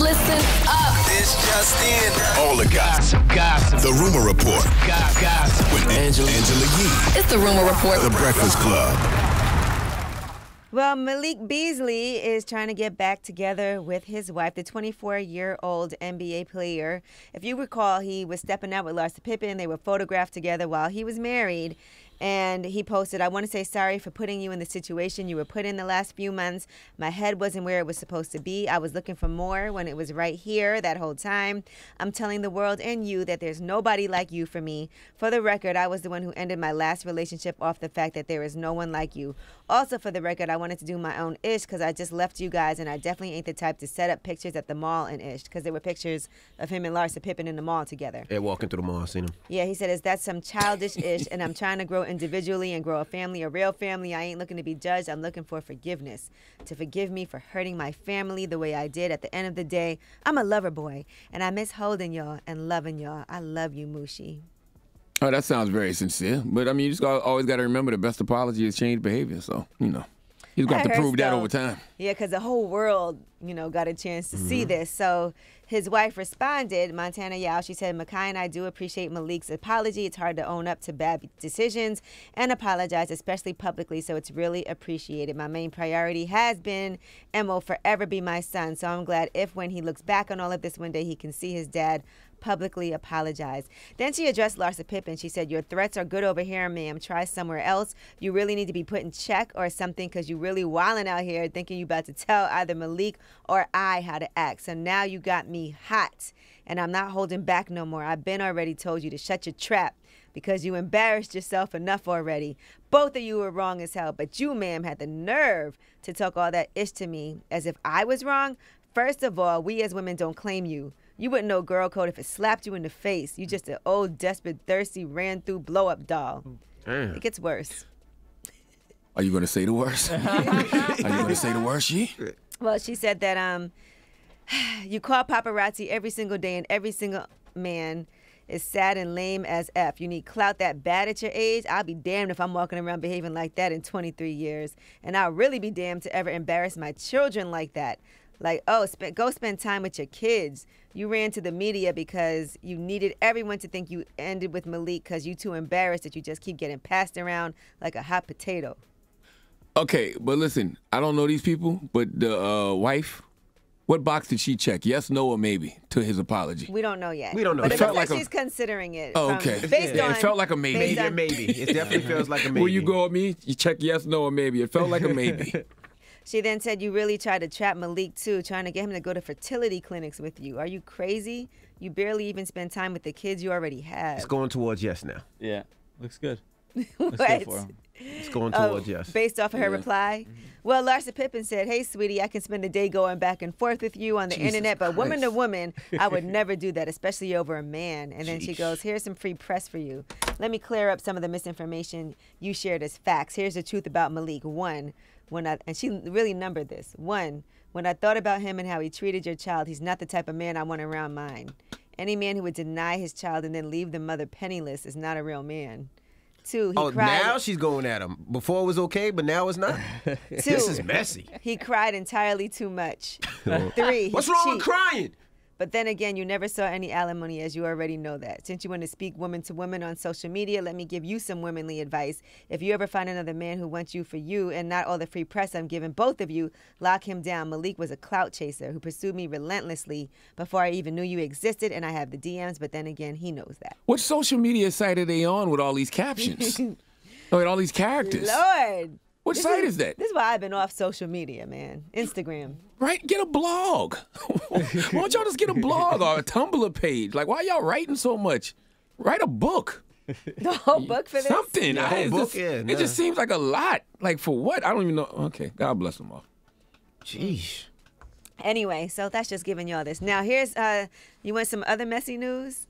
Listen up. This just in. All the gossip. The Rumor Report. Gossip. With Angela Yee. It's the Rumor Report. The Breakfast Club. Well, Malik Beasley is trying to get back together with his wife, the 24-year-old NBA player. If you recall, he was stepping out with Larsa Pippen. They were photographed together while he was married. And he posted, "I want to say sorry for putting you in the situation you were put in the last few months. My head wasn't where it was supposed to be. I was looking for more when it was right here that whole time. I'm telling the world and you that there's nobody like you for me. For the record, I was the one who ended my last relationship off the fact that there is no one like you. Also, for the record, I wanted to do my own ish because I just left you guys, and I definitely ain't the type to set up pictures at the mall and ish," because there were pictures of him and Larsa Pippen in the mall together. Yeah, walking through the mall, I seen him. Yeah, he said, "Is that some childish ish? And I'm trying to grow individually and grow a family, a real family. I ain't looking to be judged. I'm looking for forgiveness. To forgive me for hurting my family the way I did. At the end of the day, I'm a lover boy, and I miss holding y'all and loving y'all. I love you, Moochie." Oh, that sounds very sincere. But, I mean, you just always got to remember the best apology is changed behavior. So, you know, he's got to prove that over time. Yeah, because the whole world, got a chance to see this. So his wife responded, Montana Yao, she said, "Makai and I do appreciate Malik's apology. It's hard to own up to bad decisions and apologize, especially publicly, so it's really appreciated. My main priority has been and will forever be my son, so I'm glad if when he looks back on all of this one day, he can see his dad publicly apologize." Then she addressed Larsa Pippen. She said, "Your threats are good over here, ma'am. Try somewhere else. You really need to be put in check or something because you really wilding out here thinking you about to tell either Malik or I how to act. So now you got me hot, and I'm not holding back no more. I've been already told you to shut your trap because you embarrassed yourself enough already. Both of you were wrong as hell, but you, ma'am, had the nerve to talk all that ish to me as if I was wrong. First of all, we as women don't claim you. You wouldn't know girl code if it slapped you in the face. You just an old, desperate, thirsty, ran-through blow-up doll." Damn. It gets worse. Are you going to say the worst? Are you going to say the worst, Yee? Well, she said that you call paparazzi every single day, and every single man is sad and lame as F. You need clout that bad at your age. I'll be damned if I'm walking around behaving like that in 23 years. And I'll really be damned to ever embarrass my children like that. Like, go spend time with your kids. You ran to the media because you needed everyone to think you ended with Malik because you too embarrassed that you just keep getting passed around like a hot potato." Okay, but listen, I don't know these people, but the wife, what box did she check? Yes, no, or maybe to his apology? We don't know yet. We don't know. But It it felt looks like like she's considering it. Oh, okay. It felt like a maybe. Maybe. It definitely feels like a maybe. Will you go with me? You check yes, no, or maybe. It felt like a maybe. She then said, "You really tried to trap Malik, too, trying to get him to go to fertility clinics with you. Are you crazy? You barely even spend time with the kids you already have." It's going towards yes now. Yeah, looks good. What? Looks good for him. It's going towards yes. Based off of her reply? Well, Larsa Pippen said, "Hey, sweetie, I can spend the day going back and forth with you on the internet, but woman to woman, I would never do that, especially over a man." And then she goes, "Here's some free press for you. Let me clear up some of the misinformation you shared as facts. Here's the truth about Malik. One, and she really numbered this. 1, when I thought about him and how he treated your child, he's not the type of man I want around mine. Any man who would deny his child and then leave the mother penniless is not a real man. 2, he cried. Now she's going at him. Before it was okay, but now it's not. 2, This is messy. He cried entirely too much. 3, What's wrong with crying? But then again, you never saw any alimony, as you already know that. Since you want to speak woman to woman on social media, let me give you some womanly advice. If you ever find another man who wants you for you and not all the free press I'm giving both of you, lock him down. Malik was a clout chaser who pursued me relentlessly before I even knew you existed, and I have the DMs, but then again, he knows that." What social media site are they on with all these captions? With all these characters? Lord. What site is that? This is why I've been off social media, man. Instagram. Right? Get a blog. Why don't y'all just get a blog or a Tumblr page? Like, why y'all writing so much? Write a book. The whole book for this? Something. The whole book, It just seems like a lot. Like, for what? I don't even know. Okay, God bless them all. Jeez. Anyway, so that's just giving y'all this. Now, here's, you want some other messy news?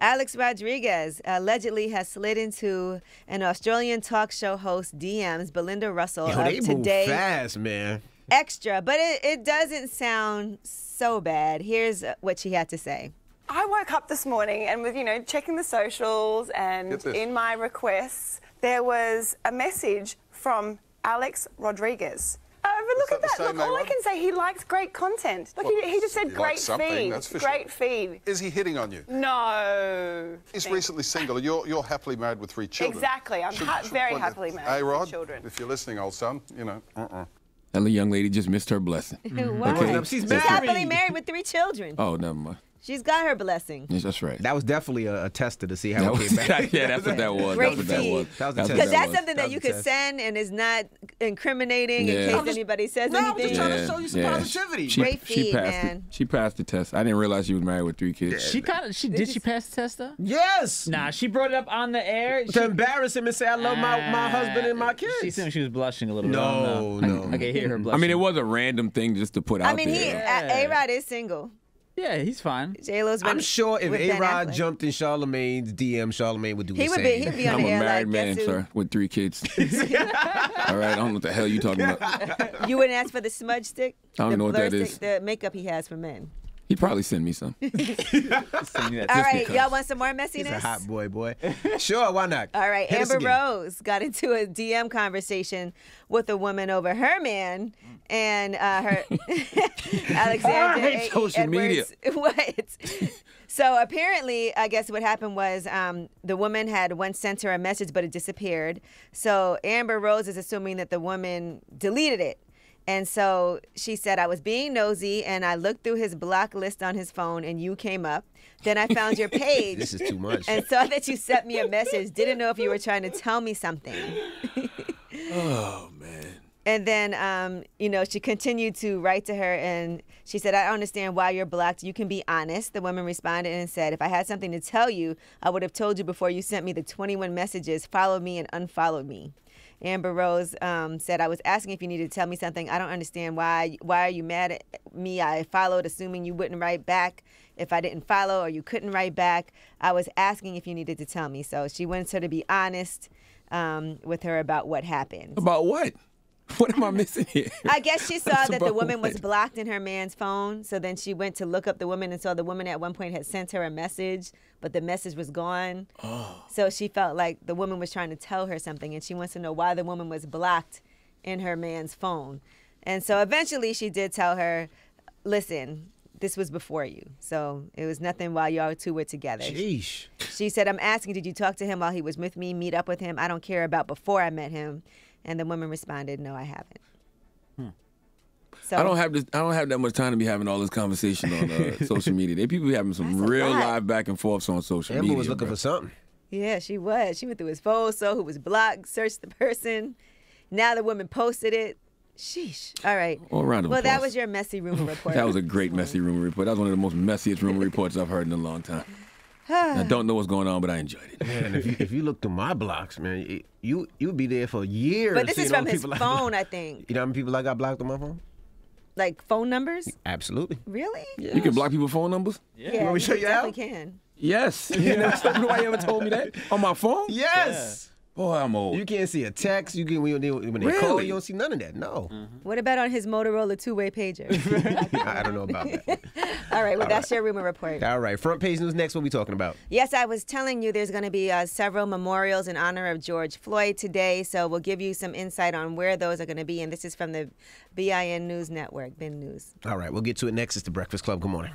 Alex Rodriguez allegedly has slid into an Australian talk show host DMs, Belinda Russell, Yo, of they Today move fast, man. Extra, but it doesn't sound so bad. Here's what she had to say. I woke up this morning and with, checking the socials and in my requests, there was a message from Alex Rodriguez. Over but look at that that. the same Look, all I A-Rod? can say, he likes great content. Look, he just said He great likes something, feed. that's for Great sure. feed. Is he hitting on you? No. He's recently single. You're happily married with 3 children. Exactly. I'm very well, happily married with A-Rod, 3 children. if you're listening, old son, That young lady just missed her blessing. What? Okay. She's She's married. happily married with 3 children. Oh, never mind. She's got her blessing. Yes, that's right. That was definitely a tester to see how That it was, came back. yeah, that's what that was. Great That's what that feed. was. That was the That's what test. Because that that's was. something that That you was a could test. send and is not incriminating in Yeah. case anybody says No, I'm anything. just trying to show you some positivity. Great feed, passed man. it. She passed the test. I didn't realize she was married with 3 kids. She did she pass the test though? Yes. Nah, she brought it up on the air. To embarrass him and say I love my husband and my kids. She seemed she was blushing a little bit. No, no. I could hear her blushing. I mean, it was a random thing just to put out I mean, there. A-Rod is single. Yeah, he's fine. J-Lo's been I'm sure if with Ben A-Rod Affleck. jumped in Charlamagne's DM, Charlamagne would do the He would same. be on I'm the a air married like, man, guess who? sir, with 3 kids. All right, I don't know what the hell you talking about. You wouldn't ask for the smudge stick? I don't the know what blur that stick, is. The makeup he has for men. He'd probably send me some. All right, because. y'all want some more He's messiness? a hot boy. Sure, why not? All right, Hit us Amber again. Rose got into a DM conversation with a woman over her man and her Alexander I hate social media. What? So apparently, I guess what happened was the woman had once sent her a message, but it disappeared. So Amber Rose is assuming that the woman deleted it. And so she said, I was being nosy and I looked through his block list on his phone and you came up. Then I found your page. This is too much. And saw that you sent me a message. Didn't know if you were trying to tell me something. Oh, man. And then, she continued to write to her and she said, I don't understand why you're blocked. You can be honest. The woman responded and said, if I had something to tell you, I would have told you before you sent me the 21 messages. Follow me and unfollow me. Amber Rose said, I was asking if you needed to tell me something. I don't understand why. Why are you mad at me? I followed, assuming you wouldn't write back if I didn't follow or you couldn't write back. I was asking if you needed to tell me. So she wants her to be honest with her about what happened. About what? What am I missing here? I guess she saw that the about woman was what? blocked in her man's phone. So then she went to look up the woman and saw the woman at one point had sent her a message, but the message was gone. Oh. So she felt like the woman was trying to tell her something, and she wants to know why the woman was blocked in her man's phone. And so eventually she did tell her, listen, this was before you. So it was nothing while y'all two were together. Sheesh. She said, I'm asking, did you talk to him while he was with me, meet up with him? I don't care about before I met him. And the woman responded, no, I haven't. So I don't have that much time to be having all this conversation on social media. They people be having some That's a real lot. live back and forths on social Amber media. was looking bro. for something. Yeah, she was. She went through his phone, saw who was blocked, searched the person. Now the woman posted it. Sheesh. All right. Well, round of Well, that applause. was your messy rumor report. That was a great messy rumor report. That was one of the most messiest rumor reports I've heard in a long time. I don't know what's going on, but I enjoyed it. Man, if you look through my blocks, man, you'd be there for years. But this is seeing all from the his people phone, I I think. You know how many people I got blocked on my phone? Like phone numbers? Absolutely. Really? You can block people's phone numbers? Yeah, want me to show you how? definitely can. Yes. You know, nobody ever told me that on my phone. Yes. Boy, I'm old. You can't see a text. You can when they call, Really? you don't see none of that. No. What about on his Motorola two-way pager? I don't know about that. All right, well, that's your rumor report. All right, front page news next. What we talking about? Yes, I was telling you there's going to be several memorials in honor of George Floyd today, so we'll give you some insight on where those are going to be, and this is from the BIN News Network, BIN News. All right, we'll get to it next. It's the Breakfast Club. Good morning.